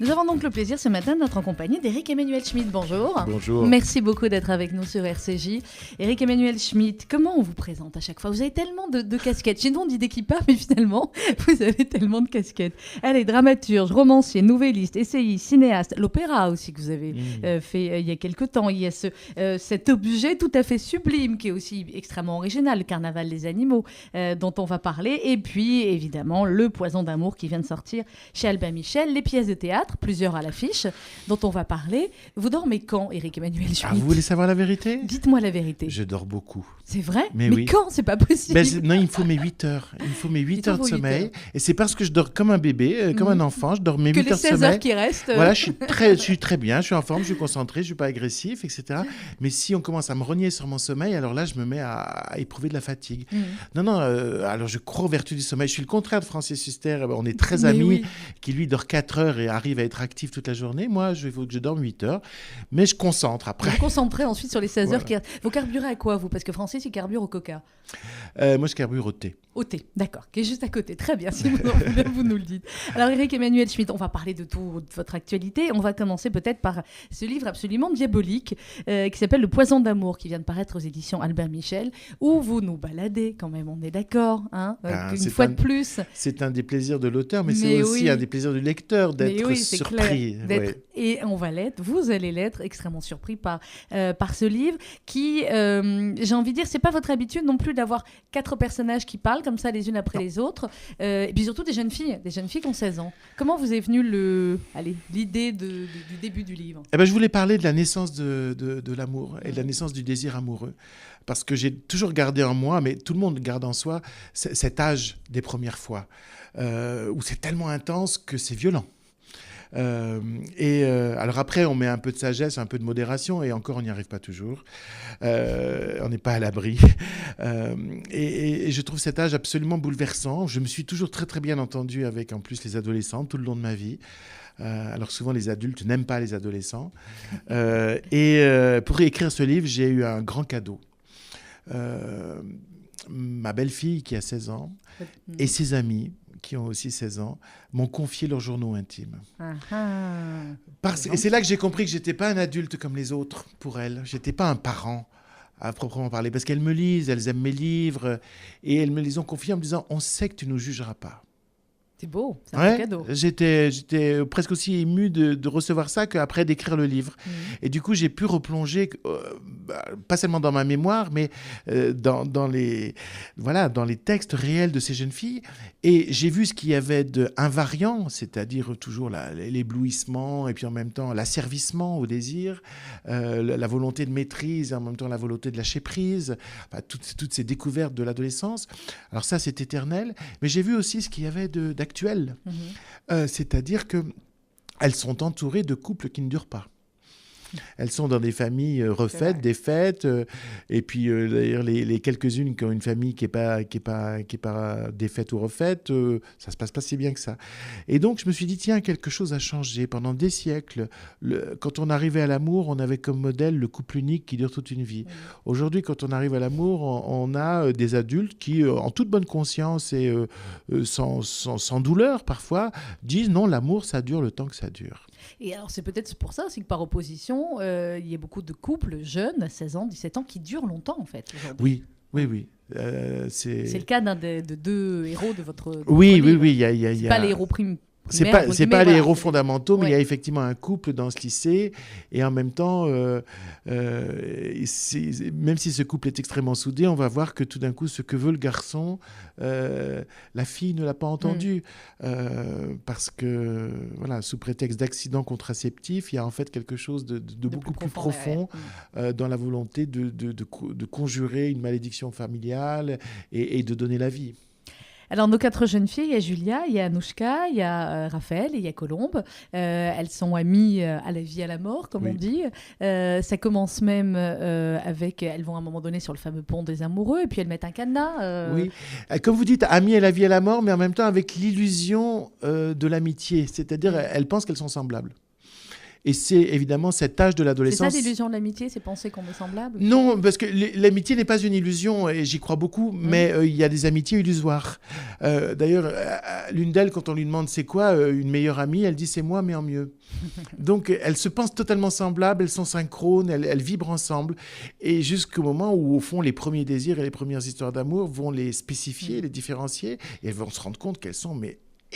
Nous avons donc le plaisir ce matin d'être en compagnie d'Éric Emmanuel Schmitt. Bonjour. Bonjour. Merci beaucoup d'être avec nous sur RCJ. Éric Emmanuel Schmitt, comment on vous présente à chaque fois? Vous avez tellement de casquettes. Chez nous, on dit d'idées mais finalement, vous avez tellement de casquettes. Allez, dramaturge, romancier, nouvelliste, essayiste, cinéaste, l'opéra aussi que vous avez fait il y a quelque temps. Il y a cet objet tout à fait sublime qui est aussi extrêmement original, le Carnaval des animaux, dont on va parler. Et puis, évidemment, Le Poison d'amour qui vient de sortir chez Albin Michel, les pièces de théâtre, plusieurs à l'affiche, dont on va parler. Vous dormez quand, Éric Emmanuel Schmitt? Vous voulez savoir la vérité? Dites-moi la vérité. Je dors beaucoup. C'est vrai? Mais oui. Quand? C'est pas possible. Non, il me faut mes 8 heures. Il me faut mes 8 heures de sommeil. Et c'est parce que je dors comme un bébé, comme un enfant. Je dors mes 8 heures de sommeil. Que les 16 heures qui restent. Voilà, je suis très bien, je suis en forme, je suis concentré, je suis pas agressif, etc. Mais si on commence à me rogner sur mon sommeil, alors là, je me mets à éprouver de la fatigue. Non, alors je crois aux vertus du sommeil. Je suis le contraire de Francis Huster. On est très amis, qui lui dort 4 heures et arrive à être actif toute la journée. Moi, il faut que je dorme 8 heures. Mais je concentre après. Vous concentrez ensuite sur les 16 heures qui restent. Vous carburez à quoi, vous? Parce que Francis, il carbure au coca. Moi, je carbure au thé. Au thé, d'accord, qui est juste à côté. Très bien, si vous nous le dites. Alors, Éric Emmanuel Schmitt, on va parler de toute votre actualité. On va commencer peut-être par ce livre absolument diabolique qui s'appelle Le Poison d'amour, qui vient de paraître aux éditions Albin Michel, où vous nous baladez quand même, on est d'accord, hein, une fois de plus. C'est un des plaisirs de l'auteur, mais c'est aussi un des plaisirs du lecteur d'être surpris. Et on va l'être, vous allez l'être, extrêmement surpris par ce livre qui, j'ai envie de dire, c'est pas votre habitude non plus d'avoir 4 personnages qui parlent comme ça les unes après les autres, et puis surtout des jeunes filles qui ont 16 ans. Comment vous est venue l'idée du début du livre? Je voulais parler de la naissance de l'amour et de la naissance du désir amoureux, parce que j'ai toujours gardé en moi, mais tout le monde garde en soi, cet âge des premières fois, où c'est tellement intense que c'est violent. Alors après, on met un peu de sagesse, un peu de modération, et encore, on n'y arrive pas toujours. On n'est pas à l'abri. Et je trouve cet âge absolument bouleversant. Je me suis toujours très, très bien entendu avec, en plus, les adolescents tout le long de ma vie. Alors souvent, les adultes n'aiment pas les adolescents. Pour écrire ce livre, j'ai eu un grand cadeau. Ma belle-fille, qui a 16 ans, et ses amis, qui ont aussi 16 ans, m'ont confié leurs journaux intimes. Et c'est là que j'ai compris que je n'étais pas un adulte comme les autres pour elles. Je n'étais pas un parent à proprement parler. Parce qu'elles me lisent, elles aiment mes livres, et elles me les ont confiés en me disant « On sait que tu ne nous jugeras pas ». C'est beau, c'est un beau cadeau. J'étais presque aussi ému de recevoir ça qu'après d'écrire le livre. Et du coup, j'ai pu replonger, pas seulement dans ma mémoire, mais dans les textes réels de ces jeunes filles. Et j'ai vu ce qu'il y avait d'invariant, c'est-à-dire toujours l'éblouissement et puis en même temps l'asservissement au désir, la volonté de maîtrise et en même temps la volonté de lâcher prise, toutes ces découvertes de l'adolescence. Alors ça, c'est éternel. Mais j'ai vu aussi ce qu'il y avait d'actuel. C'est-à-dire qu'elles sont entourées de couples qui ne durent pas. Elles sont dans des familles refaites, défaites, et puis d'ailleurs les quelques-unes qui ont une famille qui est pas défaite ou refaite, ça se passe pas si bien que ça. Et donc je me suis dit tiens, quelque chose a changé. Pendant des siècles, quand on arrivait à l'amour, on avait comme modèle le couple unique qui dure toute une vie. Aujourd'hui, quand on arrive à l'amour, on a des adultes qui, en toute bonne conscience et sans douleur parfois, disent non, l'amour ça dure le temps que ça dure. Et alors c'est peut-être pour ça aussi que par opposition, il y a beaucoup de couples jeunes, 16 ans, 17 ans, qui durent longtemps en fait. Oui. C'est le cas de 2 héros de votre livre. Oui. C'est pas les héros primaires. C'est pas les héros fondamentaux, mais il y a effectivement un couple dans ce lycée. Et en même temps, même si ce couple est extrêmement soudé, on va voir que tout d'un coup, ce que veut le garçon, la fille ne l'a pas entendu. Parce que, sous prétexte d'accident contraceptif, il y a en fait quelque chose de beaucoup plus profond dans la volonté de conjurer une malédiction familiale et de donner la vie. Alors, nos 4 jeunes filles, il y a Julia, il y a Anouchka, il y a Raphaël et il y a Colombe. Elles sont amies à la vie, à la mort, comme on dit. Ça commence même avec... Elles vont à un moment donné sur le fameux pont des amoureux et puis elles mettent un cadenas. Oui, comme vous dites, amies à la vie, à la mort, mais en même temps avec l'illusion de l'amitié. C'est-à-dire, elles pensent qu'elles sont semblables. Et c'est évidemment cet âge de l'adolescence. C'est ça l'illusion de l'amitié, c'est penser qu'on est semblable? Non, parce que l'amitié n'est pas une illusion, et j'y crois beaucoup, mais il y a des amitiés illusoires. D'ailleurs, l'une d'elles, quand on lui demande c'est quoi une meilleure amie, elle dit c'est moi, mais en mieux. Donc, elles se pensent totalement semblables, elles sont synchrones, elles vibrent ensemble, et jusqu'au moment où, au fond, les premiers désirs et les premières histoires d'amour vont les spécifier, les différencier, et elles vont se rendre compte qu'elles sont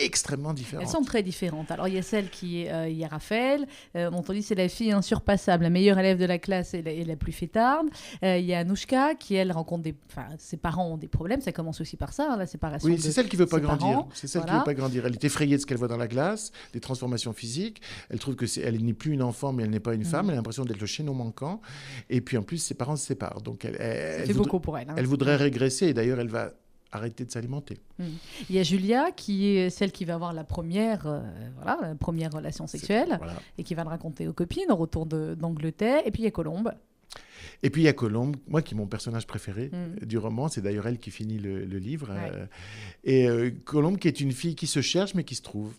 extrêmement différentes. Elles sont très différentes. Alors, il y a celle qui est... il y a Raphaël, dont on dit c'est la fille insurpassable, la meilleure élève de la classe et la plus fêtarde. Il y a Anouchka, qui, elle, rencontre des... Enfin, ses parents ont des problèmes. Ça commence aussi par ça, la séparation. Oui, c'est celle qui ne veut pas grandir. Parents. C'est celle qui ne veut pas grandir. Elle est effrayée de ce qu'elle voit dans la glace, des transformations physiques. Elle trouve qu'elle n'est plus une enfant, mais elle n'est pas une femme. Elle a l'impression d'être le chaînon manquant. Et puis, en plus, ses parents se séparent. Donc, c'est beaucoup pour elle. Elle voudrait régresser. Et d'ailleurs, elle va arrêter de s'alimenter. Il y a Julia, qui est celle qui va avoir la première relation sexuelle, et qui va le raconter aux copines au retour d'Angleterre. Et puis il y a Colombe. Et puis il y a Colombe, moi qui est mon personnage préféré du roman, c'est d'ailleurs elle qui finit le livre. Colombe qui est une fille qui se cherche mais qui se trouve.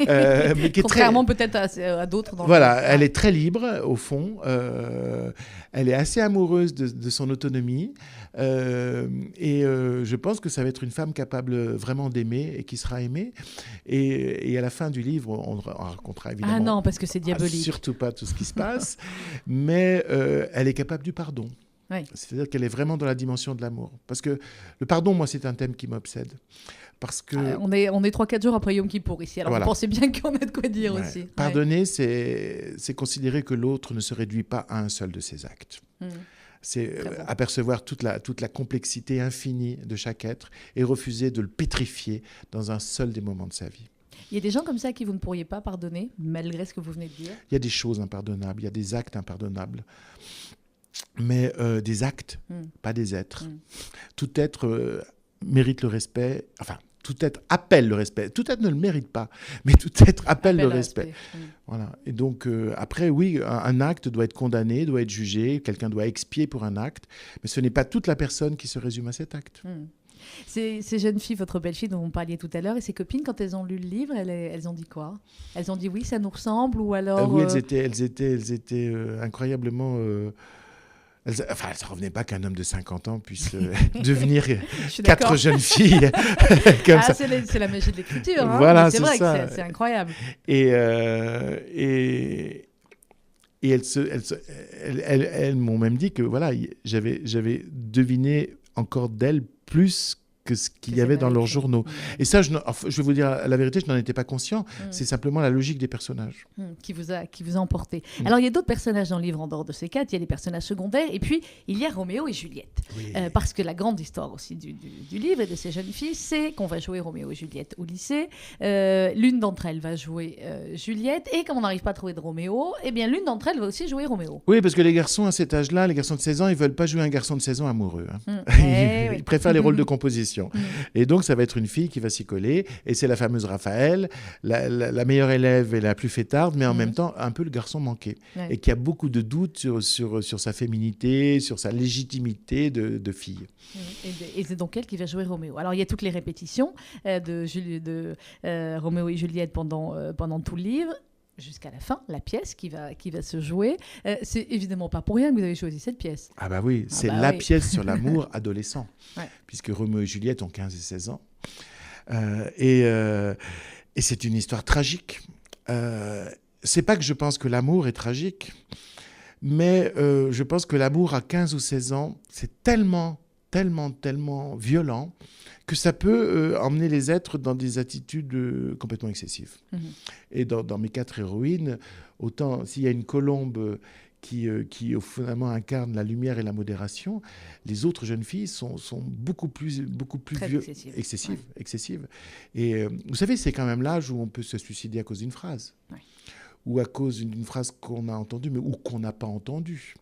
Mais qui contrairement peut-être à d'autres dans voilà, elle est très libre au fond, elle est assez amoureuse de son autonomie, je pense que ça va être une femme capable vraiment d'aimer et qui sera aimée, et à la fin du livre on racontera évidemment non, parce que c'est diabolique, surtout pas tout ce qui se passe, mais elle est capable du pardon. Oui. C'est-à-dire qu'elle est vraiment dans la dimension de l'amour. Parce que le pardon, moi, c'est un thème qui m'obsède. Parce que... on est 3-4 jours après Yom Kippour ici, alors voilà. Vous pensez bien qu'on a de quoi dire aussi. Pardonner, c'est considérer que l'autre ne se réduit pas à un seul de ses actes. C'est apercevoir toute la complexité infinie de chaque être et refuser de le pétrifier dans un seul des moments de sa vie. Il y a des gens comme ça qui vous ne pourriez pas pardonner, malgré ce que vous venez de dire? Il y a des choses impardonnables, il y a des actes impardonnables. Mais des actes, pas des êtres. Tout être mérite le respect, enfin, tout être appelle le respect. Tout être ne le mérite pas, mais tout être appelle le respect. Voilà. Et donc, après, oui, un acte doit être condamné, doit être jugé, quelqu'un doit expier pour un acte, mais ce n'est pas toute la personne qui se résume à cet acte. Ces jeunes filles, votre belle-fille dont vous parliez tout à l'heure, et ses copines, quand elles ont lu le livre, elles ont dit quoi? Elles ont dit oui, ça nous ressemble, ou alors... Oui, elles étaient incroyablement... ça ne revenait pas qu'un homme de 50 ans puisse devenir 4 jeunes filles comme ça. C'est la magie de l'écriture. Voilà, c'est vrai ça. Que c'est incroyable. Et elles m'ont même dit que voilà, j'avais deviné encore d'elles plus que ce qu'il y avait dans leurs journaux. Et ça, je vais vous dire la vérité, je n'en étais pas conscient. C'est simplement la logique des personnages. Qui vous a emporté. Alors, il y a d'autres personnages dans le livre en dehors de ces 4. Il y a les personnages secondaires. Et puis, il y a Roméo et Juliette. Oui. Parce que la grande histoire aussi du livre et de ces jeunes filles, c'est qu'on va jouer Roméo et Juliette au lycée. L'une d'entre elles va jouer Juliette. Et comme on n'arrive pas à trouver de Roméo, eh bien, l'une d'entre elles va aussi jouer Roméo. Oui, parce que les garçons à cet âge-là, les garçons de 16 ans, ils ne veulent pas jouer un garçon de 16 ans amoureux. Ils préfèrent les rôles de composition. Et donc, ça va être une fille qui va s'y coller. Et c'est la fameuse Raphaël, la meilleure élève et la plus fêtarde, mais en même temps, un peu le garçon manqué. Et qui a beaucoup de doutes sur sa féminité, sur sa légitimité de fille. Et c'est donc elle qui va jouer Roméo. Alors, il y a toutes les répétitions de Roméo et Juliette pendant tout le livre. Jusqu'à la fin, la pièce qui va se jouer. C'est évidemment pas pour rien que vous avez choisi cette pièce. Ah bah oui, c'est pièce sur l'amour adolescent, puisque Roméo et Juliette ont 15 et 16 ans. Et c'est une histoire tragique. C'est pas que je pense que l'amour est tragique, mais je pense que l'amour à 15 ou 16 ans, c'est tellement violent que ça peut emmener les êtres dans des attitudes complètement excessives. Et dans mes 4 héroïnes, autant s'il y a une Colombe qui au fondamentalement incarne la lumière et la modération, les autres jeunes filles sont beaucoup plus excessives. Et vous savez, c'est quand même l'âge où on peut se suicider à cause d'une phrase. Ou à cause d'une phrase qu'on a entendue, mais ou qu'on n'a pas entendue.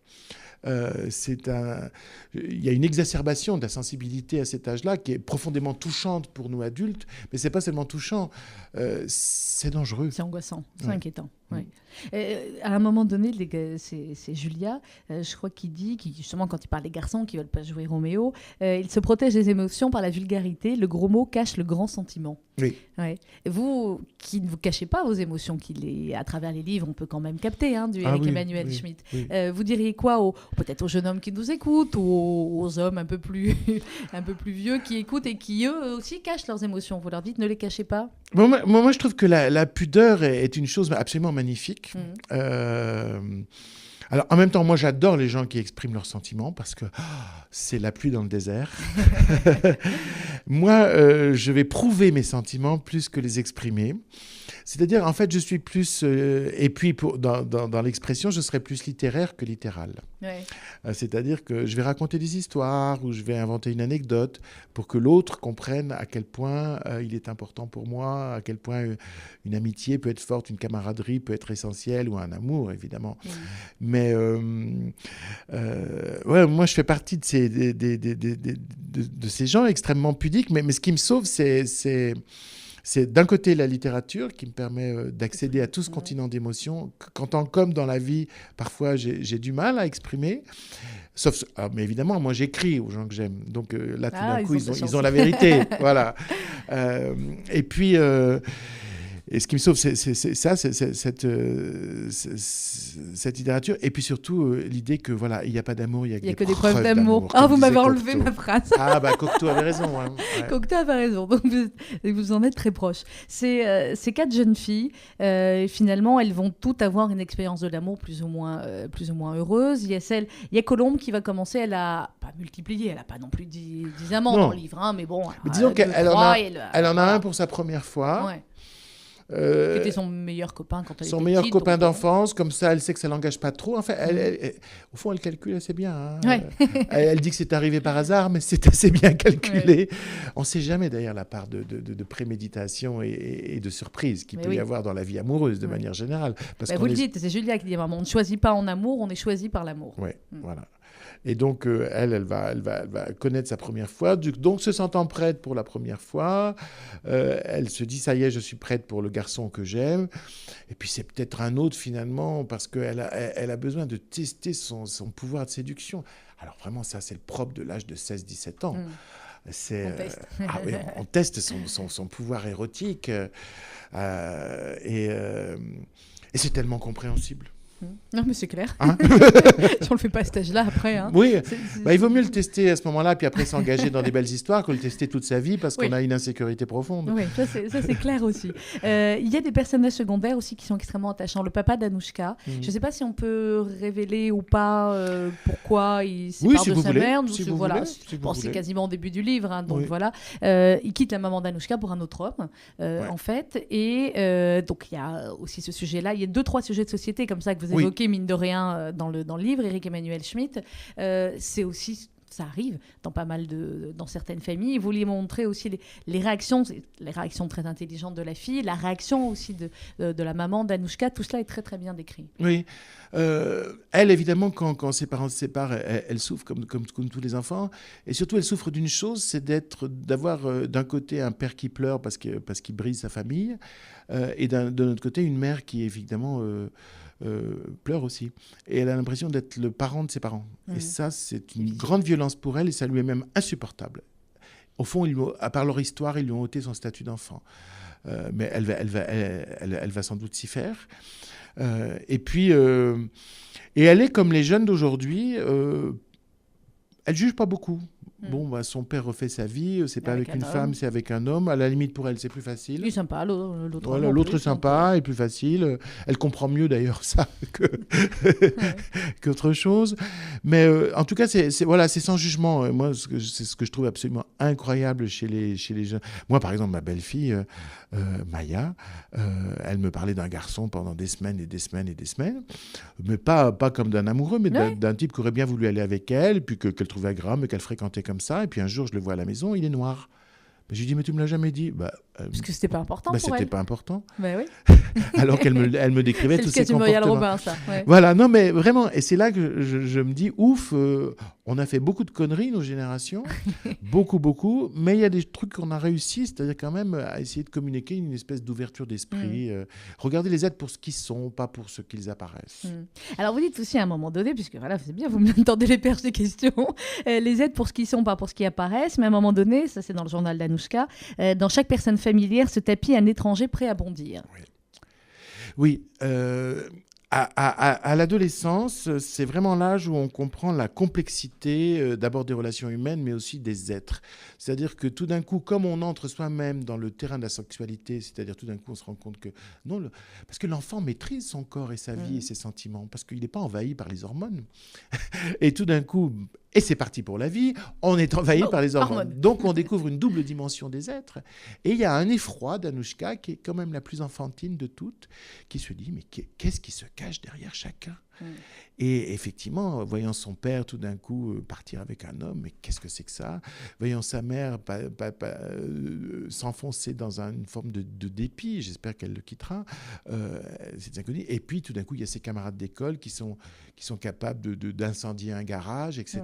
Il y a une exacerbation de la sensibilité à cet âge-là qui est profondément touchante pour nous adultes, mais c'est pas seulement touchant, c'est dangereux. C'est angoissant, c'est inquiétant. Ouais. À un moment donné, c'est Julia, je crois qu'il dit, justement quand il parle des garçons qui veulent pas jouer Roméo, il se protège des émotions par la vulgarité, le gros mot cache le grand sentiment. Oui. Ouais. Vous, qui ne vous cachez pas vos émotions, à travers les livres, on peut quand même capter, du Éric Emmanuel Schmitt. Oui. Vous diriez quoi peut-être aux jeunes hommes qui nous écoutent, ou aux hommes un peu plus vieux qui écoutent et qui eux aussi cachent leurs émotions? Vous leur dites ne les cachez pas? Moi, je trouve que la pudeur est une chose absolument magnifique. Alors, en même temps, moi, j'adore les gens qui expriment leurs sentiments parce que c'est la pluie dans le désert. Moi, je vais prouver mes sentiments plus que les exprimer. C'est-à-dire, en fait, je suis plus... et puis, dans l'expression, je serai plus littéraire que littéral. Ouais. C'est-à-dire que je vais raconter des histoires ou je vais inventer une anecdote pour que l'autre comprenne à quel point il est important pour moi, à quel point une amitié peut être forte, une camaraderie peut être essentielle, ou un amour, évidemment. Mais moi, je fais partie de ces gens extrêmement pudiques, mais ce qui me sauve, c'est d'un côté la littérature qui me permet d'accéder à tout ce continent d'émotions qu'en tant qu'homme dans la vie, parfois j'ai du mal à exprimer. Mais évidemment, moi j'écris aux gens que j'aime. Donc là, tout d'un coup, ils ont la vérité. Voilà. Et puis... Et ce qui me sauve, c'est cette littérature. Et puis surtout, l'idée que voilà, il n'y a pas d'amour, il n'y a que des preuves d'amour. Ah, vous m'avez enlevé ma phrase. Ah, Cocteau avait raison. Hein. Ouais. Cocteau avait raison. Donc, vous en êtes très proche. Ces 4 jeunes filles, finalement, elles vont toutes avoir une expérience de l'amour plus ou moins heureuse. Il y a Colombe qui va commencer, elle a pas multiplié, elle n'a pas non plus 10 amants dans le livre, mais bon. Mais disons qu'elle en a un pour sa première fois. Ouais. Qui était son meilleur copain quand elle était petite. Son meilleur copain d'enfance, comme ça, elle sait que ça ne l'engage pas trop. Enfin, au fond, elle calcule assez bien. Hein. Ouais. Elle dit que c'est arrivé par hasard, mais c'est assez bien calculé. Ouais. On ne sait jamais, d'ailleurs, la part de préméditation et de surprise qu'il peut y avoir dans la vie amoureuse, de manière générale. Parce vous le dites, c'est Julia qui dit, on ne choisit pas en amour, on est choisi par l'amour. Oui, voilà. Et donc, elle va connaître sa première fois. Donc, se sentant prête pour la première fois, elle se dit, ça y est, je suis prête pour le garçon que j'aime. Et puis, c'est peut-être un autre, finalement, parce qu'elle a besoin de tester son pouvoir de séduction. Alors, vraiment, ça, c'est le propre de l'âge de 16-17 ans. On teste. On teste son pouvoir érotique. Et c'est tellement compréhensible. Non, mais c'est clair. Si on le fait pas à cet âge-là, après... Oui, il vaut mieux le tester à ce moment-là, puis après s'engager dans des belles histoires, que le tester toute sa vie, parce qu'on a une insécurité profonde. Oui, ça c'est clair aussi. Il y a des personnages secondaires aussi qui sont extrêmement attachants. Le papa d'Anouchka, je ne sais pas si on peut révéler ou pas pourquoi il sépare de sa mère. C'est quasiment au début du livre, donc voilà. Il quitte la maman d'Anouchka pour un autre homme, en fait. Et donc il y a aussi ce sujet-là. Il y a 2-3 sujets de société comme ça que vous évoquez, mine de rien, dans le livre, Éric Emmanuel Schmitt. C'est aussi... Ça arrive dans certaines familles. Vous vouliez montrer aussi les réactions très intelligentes de la fille, la réaction aussi de la maman d'Anouchka. Tout cela est très, très bien décrit. Oui. Elle, évidemment, quand ses parents se séparent, elle souffre comme tous les enfants. Et surtout, elle souffre d'une chose, c'est d'avoir d'un côté un père qui pleure parce qu'il brise sa famille, et de l'autre côté, une mère qui, évidemment... pleure aussi. Et elle a l'impression d'être le parent de ses parents. Et ça, c'est une grande violence pour elle et ça lui est même insupportable. Au fond, à part leur histoire, ils lui ont ôté son statut d'enfant. Mais elle va sans doute s'y faire. Et puis, et elle est comme les jeunes d'aujourd'hui, elle juge pas beaucoup. Bon, son père refait sa vie, c'est pas avec une femme, c'est avec un homme. À la limite, pour elle, c'est plus facile. Il est sympa, l'autre. Voilà, l'autre est sympa et plus facile. Elle comprend mieux d'ailleurs ça qu'autre chose. Mais en tout cas, c'est sans jugement. Moi, c'est ce que je trouve absolument incroyable chez les jeunes. Moi, par exemple, ma belle-fille, Maya, elle me parlait d'un garçon pendant des semaines et des semaines et des semaines. Mais pas comme d'un amoureux, mais d'un type qui aurait bien voulu aller avec elle, puis qu'elle trouvait agréable, mais qu'elle fréquentait comme ça. Et puis un jour, je le vois à la maison, il est noir. Je lui dis, mais tu me l'as jamais dit. Parce que c'était pas important pour c'était elle. pas important. Bah oui. Alors qu'elle me décrivait tous ses C'est le cas du Muriel comportements. Robin, ça. Ouais. Voilà, non mais vraiment, et c'est là que je me dis, ouf, on a fait beaucoup de conneries, nos générations, beaucoup, mais il y a des trucs qu'on a réussi, c'est-à-dire quand même à essayer de communiquer une espèce d'ouverture d'esprit. Regardez les êtres pour ce qu'ils sont, pas pour ce qu'ils apparaissent. Alors vous dites aussi à un moment donné, puisque voilà, c'est bien, vous me tendez les perches des questions, les êtres pour ce qu'ils sont, pas pour ce qui apparaissent, mais à un moment donné, ça c'est dans le journal d'Anouchka, dans chaque personne familière se tapit un étranger prêt à bondir. Oui, à l'adolescence, c'est vraiment l'âge où on comprend la complexité d'abord des relations humaines, mais aussi des êtres. C'est-à-dire que tout d'un coup, comme on entre soi-même dans le terrain de la sexualité, c'est-à-dire tout d'un coup, on se rend compte que non, parce que l'enfant maîtrise son corps et sa vie et ses sentiments, parce qu'il n'est pas envahi par les hormones. Et tout d'un coup, et c'est parti pour la vie, on est envahi par les hormones. Donc on découvre une double dimension des êtres. Et il y a un effroi d'Anouchka, qui est quand même la plus enfantine de toutes, qui se dit, mais qu'est-ce qui se cache derrière chacun ? Et effectivement, voyant son père tout d'un coup partir avec un homme, mais qu'est-ce que c'est que ça ? Voyant sa mère s'enfoncer dans une forme de dépit, j'espère qu'elle le quittera, c'est inconnu. Et puis tout d'un coup, il y a ses camarades d'école qui sont capables d'incendier un garage, etc.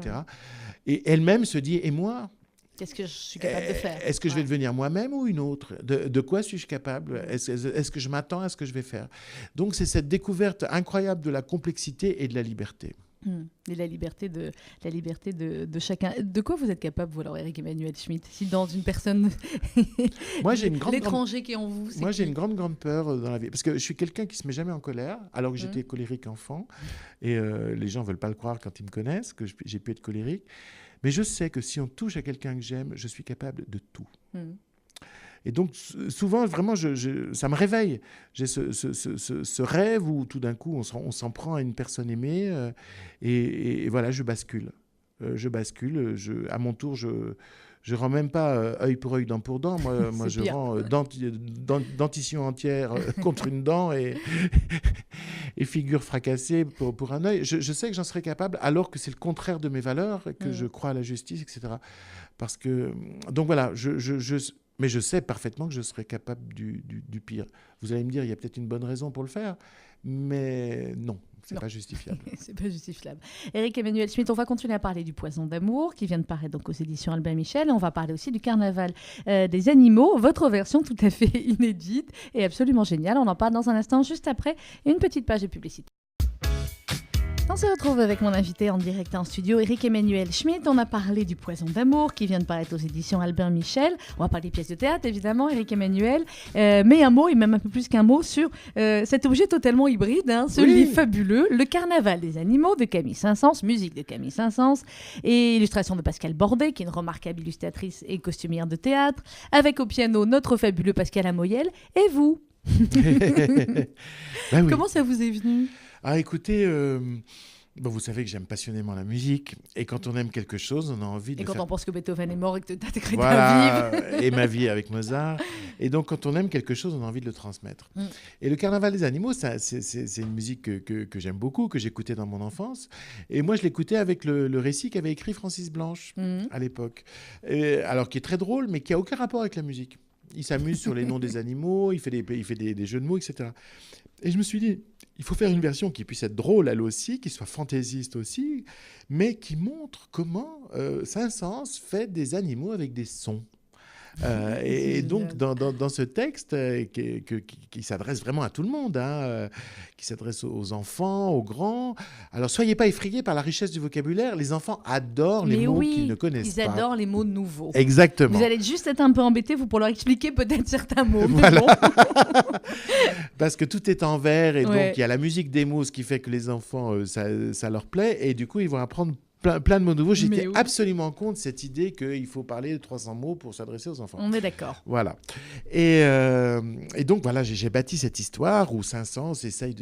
Et elle-même se dit, et moi ? Qu'est-ce que je suis capable de faire ? Est-ce que je vais devenir moi-même ou une autre ? De quoi suis-je capable ? Est-ce que je m'attends à ce que je vais faire ? Donc c'est cette découverte incroyable de la complexité et de la liberté. Et la liberté de chacun. De quoi vous êtes capable, vous, alors, Éric Emmanuel Schmitt, si dans une personne... Moi, j'ai l'étranger qui est en vous, c'est j'ai une grande peur dans la vie. Parce que je suis quelqu'un qui ne se met jamais en colère, alors que j'étais colérique enfant. Et les gens ne veulent pas le croire quand ils me connaissent, que j'ai pu être colérique. Mais je sais que si on touche à quelqu'un que j'aime, je suis capable de tout. Et donc, souvent, vraiment, ça me réveille. J'ai ce rêve où, tout d'un coup, on s'en prend à une personne aimée. Et voilà, je bascule. À mon tour, je rends même pas œil pour œil, dent pour dent. Moi je rends dentition entière contre une dent et figure fracassée pour un œil. Je sais que j'en serais capable, alors que c'est le contraire de mes valeurs, et que je crois à la justice, etc. Parce que... Donc voilà, mais je sais parfaitement que je serais capable du pire. Vous allez me dire, il y a peut-être une bonne raison pour le faire, mais non. C'est pas justifiable. C'est pas justifiable. Éric Emmanuel Schmitt, on va continuer à parler du Poison d'amour qui vient de paraître donc aux éditions Albin Michel. On va parler aussi du Carnaval des animaux, votre version tout à fait inédite et absolument géniale. On en parle dans un instant, juste après une petite page de publicité. On se retrouve avec mon invité en direct en studio, Éric Emmanuel Schmitt. On a parlé du Poison d'amour qui vient de paraître aux éditions Albin Michel. On va parler des pièces de théâtre, évidemment, Éric Emmanuel. Mais un mot, et même un peu plus qu'un mot, sur cet objet totalement hybride, ce livre fabuleux, Le Carnaval des animaux de Camille Saint-Saëns, musique de Camille Saint-Saëns, et illustration de Pascal Bordet, qui est une remarquable illustratrice et costumière de théâtre, avec au piano notre fabuleux Pascal Amoyel, et vous. Ben oui. Comment ça vous est venu ? Ah, écoutez, vous savez que j'aime passionnément la musique. Et quand on aime quelque chose, on a envie de Et quand faire... on pense que Beethoven est mort et que tu as créé Voilà, ta vie. et ma vie avec Mozart. Et donc, quand on aime quelque chose, on a envie de le transmettre. Et le Carnaval des animaux, c'est une musique que j'aime beaucoup, que j'écoutais dans mon enfance. Et moi, je l'écoutais avec le récit qu'avait écrit Francis Blanche à l'époque. Alors, qui est très drôle, mais qui n'a aucun rapport avec la musique. Il s'amuse sur les noms des animaux, il fait des jeux de mots, etc. Et je me suis dit, il faut faire une version qui puisse être drôle, elle aussi, qui soit fantaisiste aussi, mais qui montre comment Saint-Saëns fait des animaux avec des sons. Et donc, dans ce texte qui s'adresse vraiment à tout le monde, qui s'adresse aux enfants, aux grands. Alors, soyez pas effrayés par la richesse du vocabulaire. Les enfants adorent les mots qu'ils ne connaissent pas. Ils adorent les mots nouveaux. Exactement. Vous allez juste être un peu embêtés, vous, pour leur expliquer peut-être certains mots. Voilà. Bon. Parce que tout est en vers, et donc il y a la musique des mots, ce qui fait que les enfants, ça leur plaît. Et du coup, ils vont apprendre plein de mots nouveaux. J'étais absolument contre cette idée qu'il faut parler de 300 mots pour s'adresser aux enfants. On est d'accord. Voilà. Et donc, voilà, j'ai bâti cette histoire où Saint-Saëns essaye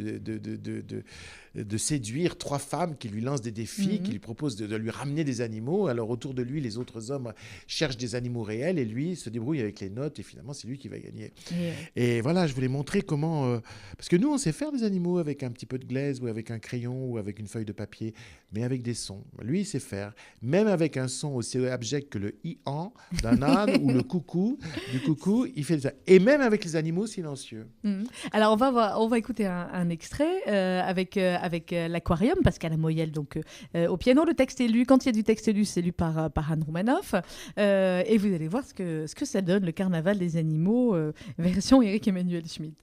de séduire 3 femmes qui lui lancent des défis, qui lui proposent de lui ramener des animaux. Alors autour de lui, les autres hommes cherchent des animaux réels et lui se débrouille avec les notes et finalement c'est lui qui va gagner. Et voilà, je voulais montrer comment... parce que nous, on sait faire des animaux avec un petit peu de glaise ou avec un crayon ou avec une feuille de papier, mais avec des sons. Lui, il sait faire. Même avec un son aussi abject que le i-an d'un âne ou le coucou du coucou, il fait ça. Et même avec les animaux silencieux. Alors, on va écouter un extrait avec l'aquarium, Pascal Amoyel, donc au piano. Le texte est lu. Quand il y a du texte lu, c'est lu par Anne Roumanoff. Et vous allez voir ce que ça donne, le carnaval des animaux, version Éric Emmanuel Schmitt.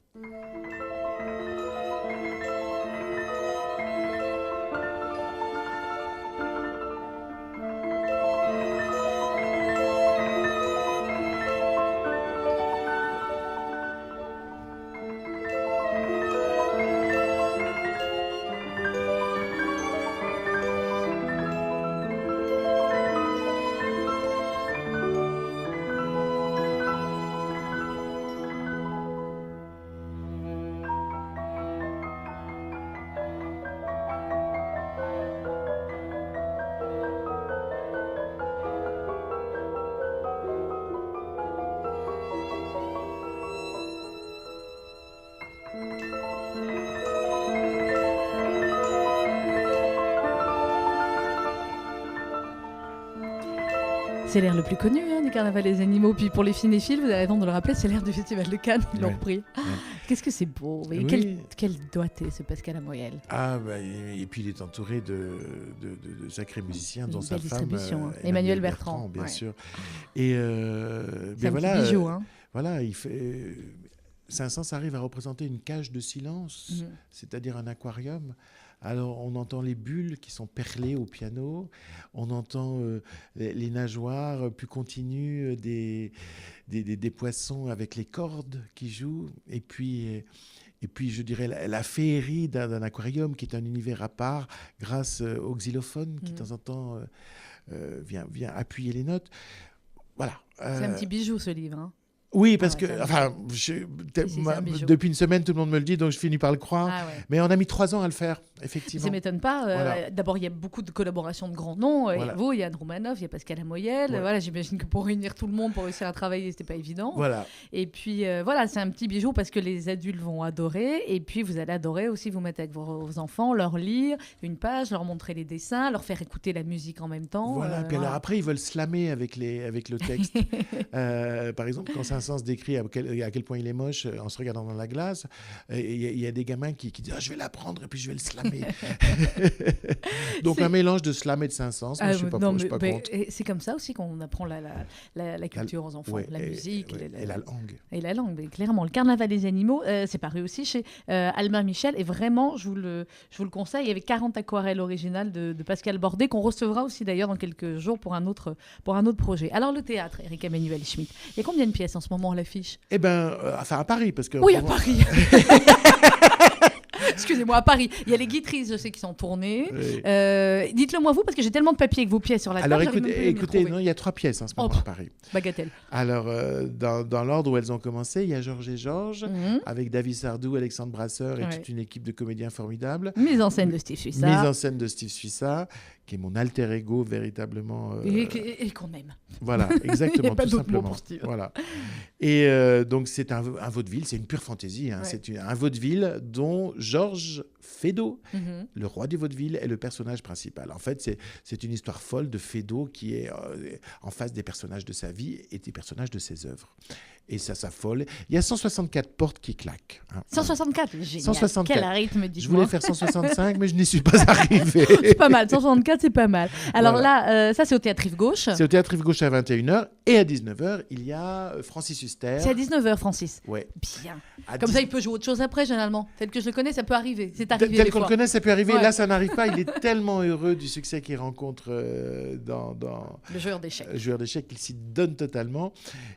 C'est l'air le plus connu du Carnaval des animaux. Puis pour les cinéphiles, vous avez raison de le rappeler, c'est l'air du Festival de Cannes, ils l'ont repris. Qu'est-ce que c'est beau. Oui. Quel doigté, ce Pascal Amoyel. Et puis il est entouré de sacrés musiciens, dont sa femme, Emmanuel Bertrand, bien sûr. Et c'est un petit bijou. Voilà, il fait... Saint-Saëns arrive à représenter une cage de silence, c'est-à-dire un aquarium. Alors, on entend les bulles qui sont perlées au piano, on entend les nageoires plus continues des poissons avec les cordes qui jouent, et puis je dirais la féerie d'un aquarium qui est un univers à part grâce au xylophone qui, de temps en temps, vient appuyer les notes. Voilà. C'est un petit bijou, ce livre, Oui, parce que depuis une semaine, tout le monde me le dit, donc je finis par le croire. Mais on a mis 3 ans à le faire, effectivement. Ça ne m'étonne pas. D'abord, il y a beaucoup de collaborations de grands noms. Il y a vous, il y a Anne Roumanoff, il y a Pascal Amoyel. Voilà, j'imagine que pour réunir tout le monde, pour réussir à travailler, ce n'était pas évident. Voilà. Et puis, c'est un petit bijou parce que les adultes vont adorer. Et puis, vous allez adorer aussi vous mettre avec vos enfants, leur lire une page, leur montrer les dessins, leur faire écouter la musique en même temps. Voilà. Puis alors après, ils veulent slammer avec le texte. Par exemple, quand Saint-Saëns décrit à quel point il est moche en se regardant dans la glace, il y a des gamins qui disent je vais l'apprendre et puis je vais le slammer. Donc un mélange de slam et de Saint-Saëns. Je ne suis pas contre. C'est comme ça aussi qu'on apprend la culture aux enfants, la musique. Et la langue. Et la langue, clairement. Le Carnaval des animaux, c'est paru aussi chez Albin Michel. Et vraiment, je vous le conseille. Il y avait 40 aquarelles originales de Pascal Bordet, qu'on recevra aussi d'ailleurs dans quelques jours pour un autre projet. Alors le théâtre, Éric Emmanuel Schmitt. Il y a combien de pièces en ce moment à l'affiche ? À Paris. Parce que oui, à Paris. Excusez-moi, à Paris. Il y a les Guitries, je sais, qui sont tournées. Oui. Dites-le moi vous, parce que j'ai tellement de papier avec vos pièces sur la table. Alors écoutez, non, il y a 3 pièces en ce moment à Paris. Bagatelle. Alors, dans l'ordre où elles ont commencé, il y a Georges et Georges, avec David Sardou, Alexandre Brasseur et toute une équipe de comédiens formidables. Mise en scène de Steve Suissa, qui est mon alter ego véritablement. Et qu'on aime. Voilà, exactement, il n'y a pas tout d'autre simplement. mot pour Steve. Voilà. Et donc, c'est un vaudeville, c'est une pure fantaisie. C'est un vaudeville dont Georges Feydeau, le roi du vaudeville, est le personnage principal. En fait, c'est une histoire folle de Feydeau qui est en face des personnages de sa vie et des personnages de ses œuvres. Et ça s'affole. Il y a 164 portes qui claquent. 164, génial. 164. Quel rythme, dites-moi. Je voulais faire 165, mais je n'y suis pas arrivé. C'est pas mal, 164, c'est pas mal. Alors là, ça, c'est au Théâtre Rive Gauche. C'est au Théâtre Rive Gauche à 21h. Et à 19h, il y a Francis Huster. C'est à 19h, Francis. Ouais. Bien. Comme ça, il peut jouer autre chose après, généralement. Tel que je le connais, ça peut arriver. C'est arrivé tel qu'on le connaît, ça peut arriver. Ouais. Là, ça n'arrive pas. Il est tellement heureux du succès qu'il rencontre dans Le joueur d'échecs. Le joueur d'échecs, qu'il s'y donne totalement.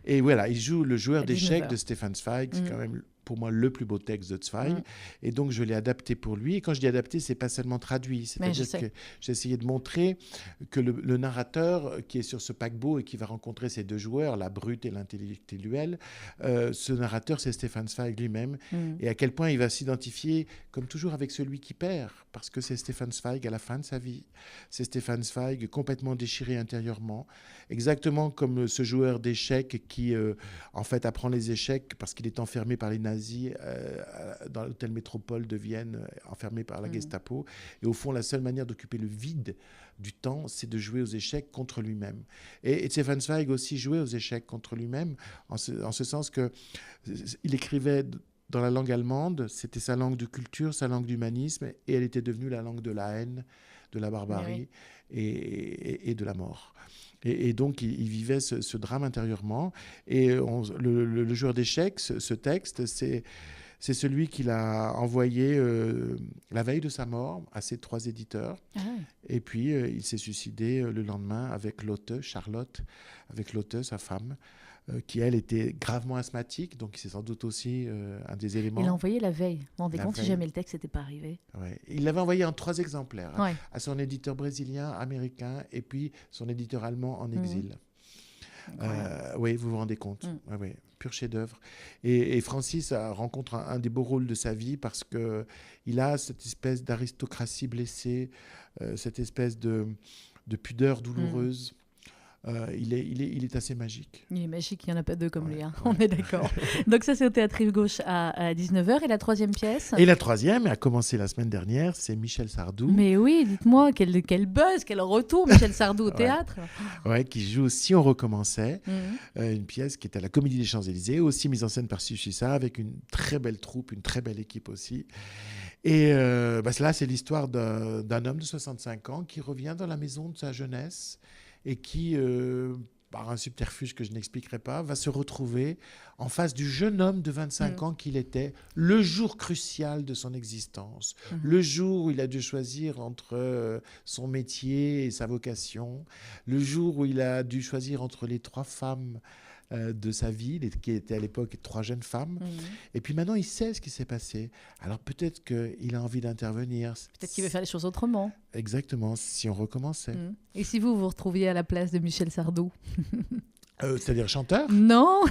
Et voilà, il joue le joueur d'échecs de Stefan Zweig. C'est quand même pour moi le plus beau texte de Zweig, et donc je l'ai adapté pour lui. Et quand je dis adapté, c'est pas seulement traduit, c'est-à-dire que j'ai essayé de montrer que le narrateur qui est sur ce paquebot et qui va rencontrer ces deux joueurs, la brute et l'intellectuel, ce narrateur c'est Stefan Zweig lui-même, et à quel point il va s'identifier comme toujours avec celui qui perd, parce que c'est Stefan Zweig à la fin de sa vie, c'est Stefan Zweig complètement déchiré intérieurement, exactement comme ce joueur d'échecs qui en fait apprend les échecs parce qu'il est enfermé par les nazis dans l'hôtel Métropole de Vienne, enfermé par la Gestapo. Et au fond, la seule manière d'occuper le vide du temps, c'est de jouer aux échecs contre lui-même. Et Stefan Zweig aussi jouait aux échecs contre lui-même, en ce sens qu'il écrivait dans la langue allemande, c'était sa langue de culture, sa langue d'humanisme, et elle était devenue la langue de la haine, de la barbarie et de la mort. Et donc, il vivait ce drame intérieurement. Et le joueur d'échecs, ce texte, c'est celui qu'il a envoyé la veille de sa mort à ses 3 éditeurs. Et puis, il s'est suicidé le lendemain avec Charlotte, sa femme, qui, elle, était gravement asthmatique. Donc, c'est sans doute aussi un des éléments. Il l'a envoyé la veille. Vous vous rendez compte si jamais le texte n'était pas arrivé. Ouais. Il l'avait envoyé en 3 exemplaires, à son éditeur brésilien, américain, et puis son éditeur allemand en exil. Oui, vous vous rendez compte. Pur chef-d'œuvre. Et Francis rencontre un des beaux rôles de sa vie parce qu'il a cette espèce d'aristocratie blessée, cette espèce de pudeur douloureuse. Il est assez magique. Il est magique, il n'y en a pas deux comme lui, on est d'accord. Donc ça, c'est au Théâtre Rive Gauche à 19h. Et la troisième pièce? Et la troisième, a commencé la semaine dernière, c'est Michel Sardou. Mais oui, dites-moi, quel buzz, quel retour, Michel Sardou au théâtre. Qui joue Si on recommençait, une pièce qui est à la Comédie des Champs-Élysées, aussi mise en scène par Suchissa, avec une très belle troupe, une très belle équipe aussi. Et là, c'est l'histoire d'un homme de 65 ans qui revient dans la maison de sa jeunesse et qui, par un subterfuge que je n'expliquerai pas, va se retrouver en face du jeune homme de 25 ans qu'il était, le jour crucial de son existence, le jour où il a dû choisir entre son métier et sa vocation, le jour où il a dû choisir entre les 3 femmes de sa vie, qui étaient à l'époque 3 jeunes femmes. Et puis maintenant, il sait ce qui s'est passé. Alors peut-être qu'il a envie d'intervenir. Peut-être qu'il veut faire les choses autrement. Exactement, si on recommençait. Et si vous vous retrouviez à la place de Michel Sardou? C'est-à-dire chanteur? Non,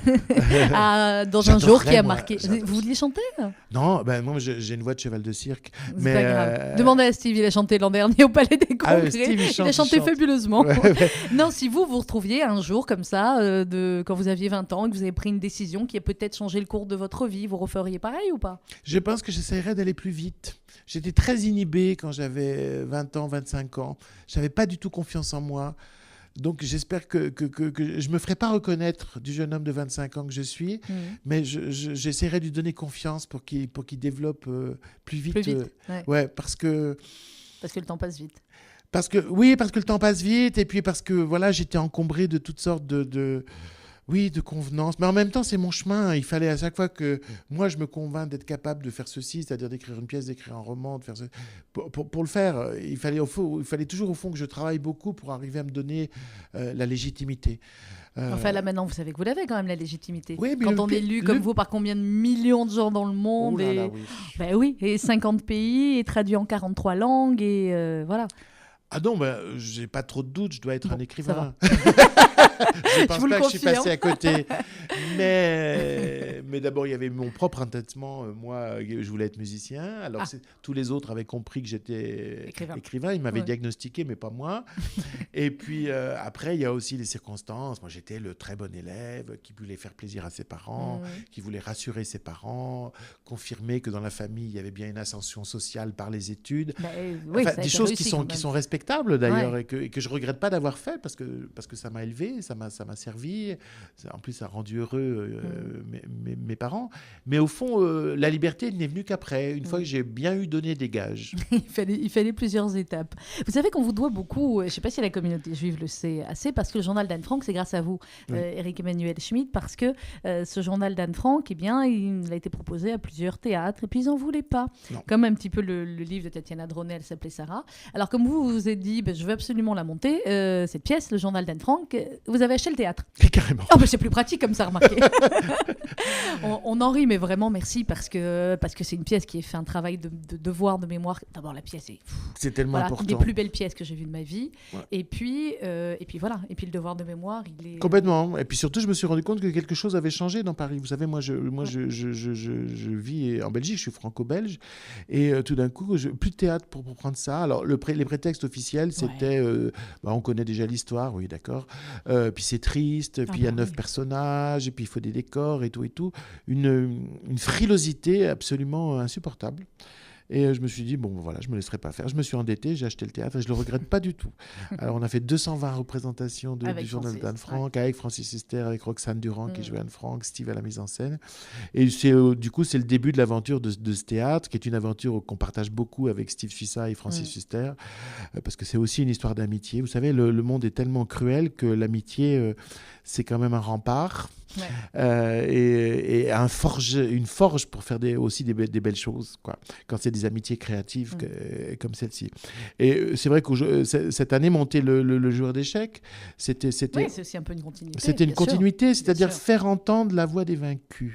dans un jour qui a marqué. Vous vouliez chanter? Non, moi j'ai une voix de cheval de cirque. C'est pas grave. Demandez à Steve, il a chanté l'an dernier au Palais des Congrès. Steve, il a chanté fabuleusement. Non, si vous retrouviez un jour comme ça, quand vous aviez 20 ans et que vous avez pris une décision qui a peut-être changé le cours de votre vie, vous referiez pareil ou pas? Je pense que j'essaierais d'aller plus vite. J'étais très inhibé quand j'avais 20 ans, 25 ans. Je n'avais pas du tout confiance en moi. Donc j'espère que je ne me ferai pas reconnaître du jeune homme de 25 ans que je suis, mais j'essaierai de lui donner confiance pour qu'il développe plus vite. Parce que le temps passe vite. Parce que le temps passe vite, et puis parce que j'étais encombré de toutes sortes de convenances. Mais en même temps, c'est mon chemin. Il fallait à chaque fois que moi, je me convainc d'être capable de faire ceci, c'est-à-dire d'écrire une pièce, d'écrire un roman, de faire pour le faire, il fallait toujours, au fond, que je travaille beaucoup pour arriver à me donner la légitimité. Enfin, là, maintenant, vous savez que vous l'avez quand même, la légitimité. Oui, quand on est lu comme vous par combien de millions de gens dans le monde. Et 50 pays, et traduit en 43 langues, et voilà. Ah non, j'ai pas trop de doutes, je dois être un écrivain. Je pense vous pas le que je suis passé confirme. à côté. Mais d'abord, il y avait mon propre entêtement. Moi, je voulais être musicien. Alors, tous les autres avaient compris que j'étais écrivain. Ils m'avaient diagnostiqué, mais pas moi. Et puis, après, il y a aussi les circonstances. Moi, j'étais le très bon élève qui voulait faire plaisir à ses parents, qui voulait rassurer ses parents, confirmer que dans la famille, il y avait bien une ascension sociale par les études. Des choses qui sont respectables, d'ailleurs, et que je ne regrette pas d'avoir fait parce que ça m'a élevé, ça m'a servi. En plus, ça a rendu heureux mes parents. Mais au fond, la liberté n'est venue qu'après, une fois que j'ai bien donné des gages. il fallait plusieurs étapes. Vous savez qu'on vous doit beaucoup, je ne sais pas si la communauté juive le sait assez, parce que le journal d'Anne Frank, c'est grâce à vous, Éric Emmanuel Schmitt, parce que ce journal d'Anne Frank, il a été proposé à plusieurs théâtres, et puis ils n'en voulaient pas. Non. Comme un petit peu le livre de Tatiana Dronel s'appelait Sarah. Alors, comme vous êtes dit, je veux absolument la monter, cette pièce, le journal d'Anne Frank, vous avez acheté le théâtre. Et carrément. Oh, c'est plus pratique comme ça, remarquez. on en rit, mais vraiment merci, parce que c'est une pièce qui a fait un travail de devoir, de mémoire. D'abord, la pièce c'est tellement important. Une des plus belles pièces que j'ai vues de ma vie. Ouais. Et puis voilà. Et puis le devoir de mémoire, il est... Complètement. Et puis surtout, je me suis rendu compte que quelque chose avait changé dans Paris. Vous savez, moi, je vis en Belgique, je suis franco-belge. Et tout d'un coup, plus de théâtre pour prendre ça. Alors, les prétextes officiels, c'était... on connaît déjà l'histoire, oui, d'accord. Puis c'est triste, puis il y a 9 personnages, et puis il faut des décors et tout et tout. Une frilosité absolument insupportable. Et je me suis dit, bon, voilà, je ne me laisserai pas faire. Je me suis endetté, j'ai acheté le théâtre et je ne le regrette pas du tout. Alors, on a fait 220 représentations du journal d'Anne Frank, avec Francis Huster, avec Roxane Durand qui jouait Anne Frank, Steve à la mise en scène. Et du coup, c'est le début de l'aventure de ce théâtre, qui est une aventure qu'on partage beaucoup avec Steve Suissa et Francis Huster, parce que c'est aussi une histoire d'amitié. Vous savez, le monde est tellement cruel que l'amitié, c'est quand même un rempart. Et une forge pour faire aussi des belles choses, quoi, quand c'est des amitiés créatives comme celle-ci. Et c'est vrai que cette année, monter le joueur d'échecs, c'était oui, c'est aussi un peu une continuité. C'était une continuité, c'est-à-dire faire entendre la voix des vaincus.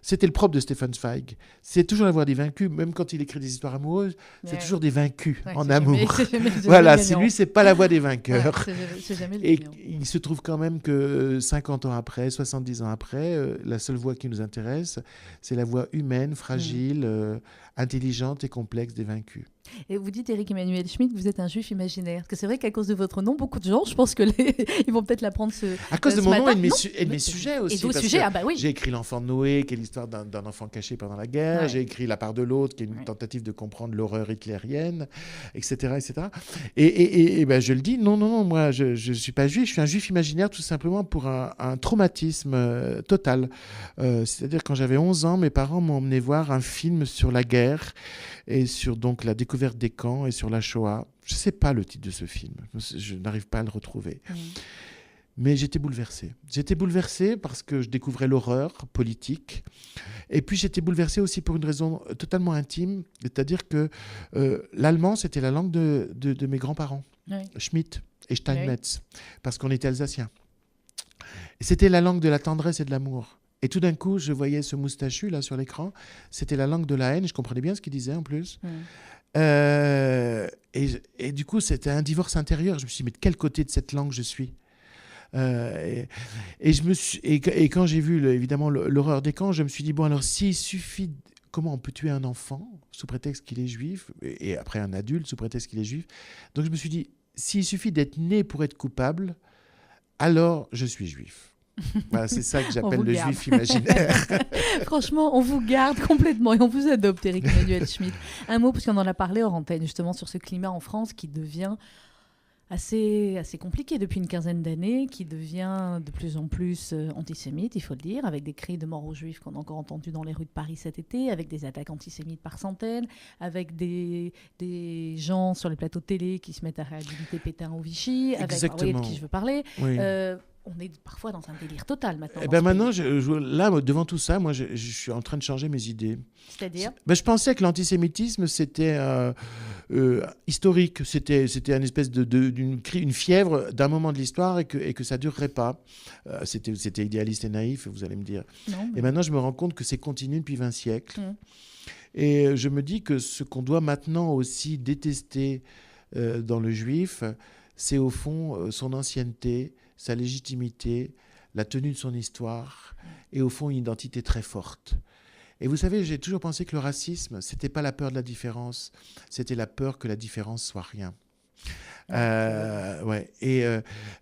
C'était le propre de Stefan Zweig. C'est toujours la voix des vaincus, même quand il écrit des histoires amoureuses, c'est toujours des vaincus en amour. Voilà, c'est pas la voix des vainqueurs. C'est jamais le Et gagnant. il se trouve quand même que 50 ans après, 70 ans après, la seule voix qui nous intéresse, c'est la voix humaine, fragile, intelligente et complexe des vaincus. Et vous dites, Éric Emmanuel Schmitt, que vous êtes un juif imaginaire. Parce que c'est vrai qu'à cause de votre nom, beaucoup de gens, je pense que ils vont peut-être l'apprendre à cause de mon nom et de mes sujets aussi. Et de vos sujets, oui. J'ai écrit L'enfant de Noé, qui est l'histoire d'un enfant caché pendant la guerre. Ouais. J'ai écrit La part de l'autre, qui est une tentative de comprendre l'horreur hitlérienne, etc. etc. Et je le dis, non, moi, je ne suis pas juif. Je suis un juif imaginaire tout simplement pour un traumatisme total. C'est-à-dire, quand j'avais 11 ans, mes parents m'ont emmené voir un film sur la guerre et sur donc la découverte des camps et sur la Shoah. Je ne sais pas le titre de ce film. Je n'arrive pas à le retrouver. Mais j'étais bouleversé. J'étais bouleversé parce que je découvrais l'horreur politique. Et puis j'étais bouleversé aussi pour une raison totalement intime, c'est-à-dire que l'allemand, c'était la langue de mes grands-parents, Schmitt et Steinmetz, parce qu'on était alsaciens. Et c'était la langue de la tendresse et de l'amour. Et tout d'un coup, je voyais ce moustachu là sur l'écran. C'était la langue de la haine. Je comprenais bien ce qu'il disait en plus. Et du coup, c'était un divorce intérieur. Je me suis dit, mais de quel côté de cette langue je suis ? Et quand j'ai vu évidemment l'horreur des camps, je me suis dit, bon, alors s'il suffit... Comment on peut tuer un enfant sous prétexte qu'il est juif, et après un adulte sous prétexte qu'il est juif. Donc je me suis dit, s'il suffit d'être né pour être coupable, alors je suis juif. Voilà, c'est ça que j'appelle le juif imaginaire. Franchement, on vous garde complètement et on vous adopte, Éric Emmanuel Schmitt. Un mot, parce qu'on en a parlé hors antenne, justement, sur ce climat en France qui devient assez compliqué depuis une quinzaine d'années, qui devient de plus en plus antisémite, il faut le dire, avec des cris de mort aux juifs qu'on a encore entendus dans les rues de Paris cet été, avec des attaques antisémites par centaines, avec des gens sur les plateaux de télé qui se mettent à réhabiliter Pétain ou Vichy, avec vous voyez de qui je veux parler. Oui. On est parfois dans un délire total maintenant. Maintenant, là, devant tout ça, moi, je suis en train de changer mes idées. C'est-à-dire je pensais que l'antisémitisme, c'était historique. C'était une espèce une fièvre d'un moment de l'histoire et que ça ne durerait pas. C'était idéaliste et naïf, vous allez me dire. Non, mais... Et maintenant, je me rends compte que c'est continu depuis 20 siècles. Et je me dis que ce qu'on doit maintenant aussi détester dans le juif, c'est au fond son ancienneté, sa légitimité, la tenue de son histoire et au fond une identité très forte. Et vous savez, j'ai toujours pensé que le racisme, c'était pas la peur de la différence, c'était la peur que la différence soit rien. Et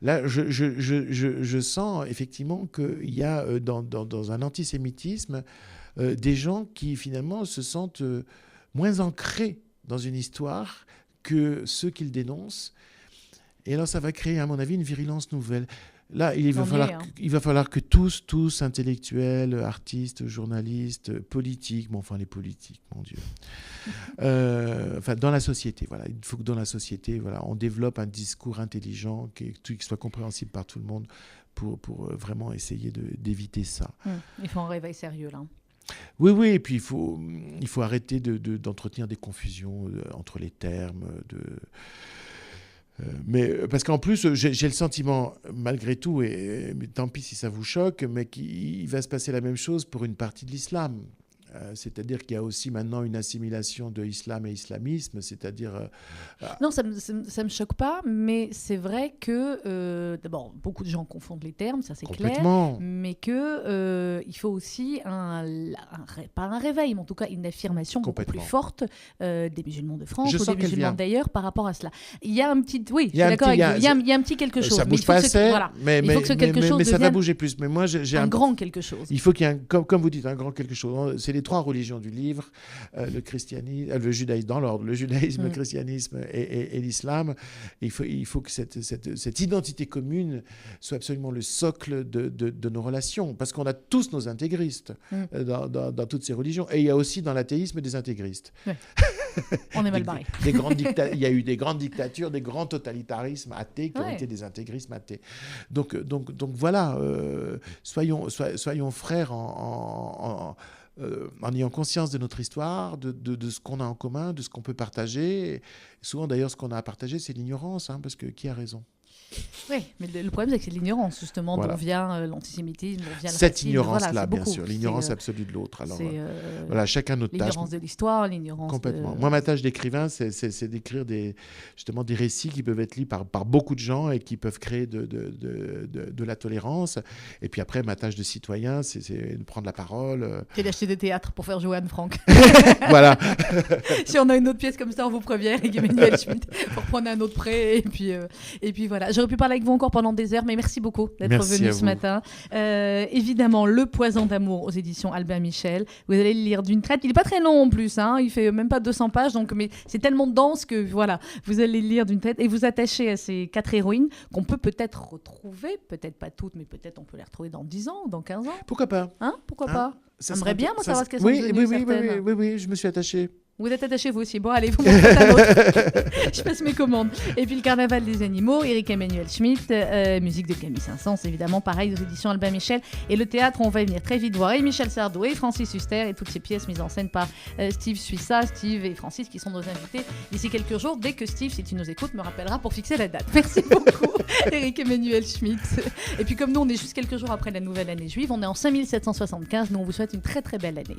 là, je sens effectivement qu'il y a dans un antisémitisme des gens qui finalement se sentent moins ancrés dans une histoire que ceux qu'ils dénoncent. Et alors, ça va créer, à mon avis, une virulence nouvelle. Là, il va falloir que tous, intellectuels, artistes, journalistes, politiques, les politiques, mon Dieu, dans la société, voilà. Il faut que dans la société, voilà, on développe un discours intelligent qui soit compréhensible par tout le monde pour vraiment essayer d'éviter ça. Il faut un réveil sérieux, là. Oui, et puis il faut arrêter d'entretenir des confusions entre les termes, Mais parce qu'en plus, j'ai le sentiment, malgré tout, mais tant pis si ça vous choque, mais qu'il va se passer la même chose pour une partie de l'islam. C'est-à-dire qu'il y a aussi maintenant une assimilation de islam et islamisme, c'est-à-dire... Non, ça me choque pas, mais c'est vrai que, d'abord, beaucoup de gens confondent les termes, ça c'est clair, mais qu'il faut aussi, pas un réveil, mais en tout cas une affirmation beaucoup plus forte des musulmans de France ou des musulmans d'ailleurs par rapport à cela. Il y a un petit... Oui, je suis d'accord avec vous, il y a un petit quelque chose. Ça ne bouge pas assez, mais ça va bouger plus. Mais moi, j'ai un grand quelque chose. Il faut qu'il y ait, comme vous dites, un grand quelque chose. C'est les trois religions du livre, le christianisme, le judaïsme dans l'ordre, le judaïsme, le christianisme et l'islam. Il faut que cette identité commune soit absolument le socle de nos relations, parce qu'on a tous nos intégristes dans toutes ces religions. Et il y a aussi dans l'athéisme des intégristes. Ouais. On est mal barré. Il y a eu des grandes dictatures, des grands totalitarismes athées qui ont été des intégrismes athées. Donc voilà, soyons frères en ayant conscience de notre histoire, de ce qu'on a en commun, de ce qu'on peut partager. Et souvent, d'ailleurs, ce qu'on a à partager, c'est l'ignorance, parce que qui a raison ? Oui, mais le problème, c'est que c'est l'ignorance, justement, dont vient l'antisémitisme, dont vient le cette racisme. ignorance-là, bien sûr, l'ignorance absolue de l'autre. Alors, chacun notre tâche. L'ignorance de l'histoire, l'ignorance complètement. Moi, ma tâche d'écrivain, c'est d'écrire justement des récits qui peuvent être lus par beaucoup de gens et qui peuvent créer de la tolérance. Et puis après, ma tâche de citoyen, c'est de prendre la parole. C'est d'acheter des théâtres pour faire jouer Anne Frank. Voilà. Si on a une autre pièce comme ça, on vous prévient, avec Emmanuel Schmitt, pour prendre un autre prêt. Et puis voilà. J'aurais pu parler avec vous encore pendant des heures, mais merci beaucoup d'être venu ce matin. Évidemment, Le Poison d'amour aux éditions Albin Michel. Vous allez le lire d'une traite. Il n'est pas très long en plus, il fait même pas 200 pages, mais c'est tellement dense que voilà, vous allez le lire d'une traite et vous attacher à ces 4 héroïnes qu'on peut peut-être retrouver, peut-être pas toutes, mais peut-être on peut les retrouver dans 10 ans ou dans 15 ans. Pourquoi pas Pourquoi pas J'aimerais bien savoir ce qu'elles sont devenues, certaines. Oui, je me suis attaché. Vous êtes attaché vous aussi. Bon, allez, vous montrez un autre. Je passe mes commandes. Et puis le Carnaval des animaux, Éric Emmanuel Schmitt, musique de Camille Saint-Saëns, évidemment, pareil, aux éditions Albin Michel. Et le théâtre, on va y venir très vite voir et Michel Sardou et Francis Huster et toutes ces pièces mises en scène par Steve Suissa, Steve et Francis qui sont nos invités d'ici quelques jours. Dès que Steve, si tu nous écoutes, me rappellera pour fixer la date. Merci beaucoup, Éric Emmanuel Schmitt. Et puis comme nous, on est juste quelques jours après la nouvelle année juive, on est en 5775. Nous, on vous souhaite une très très belle année.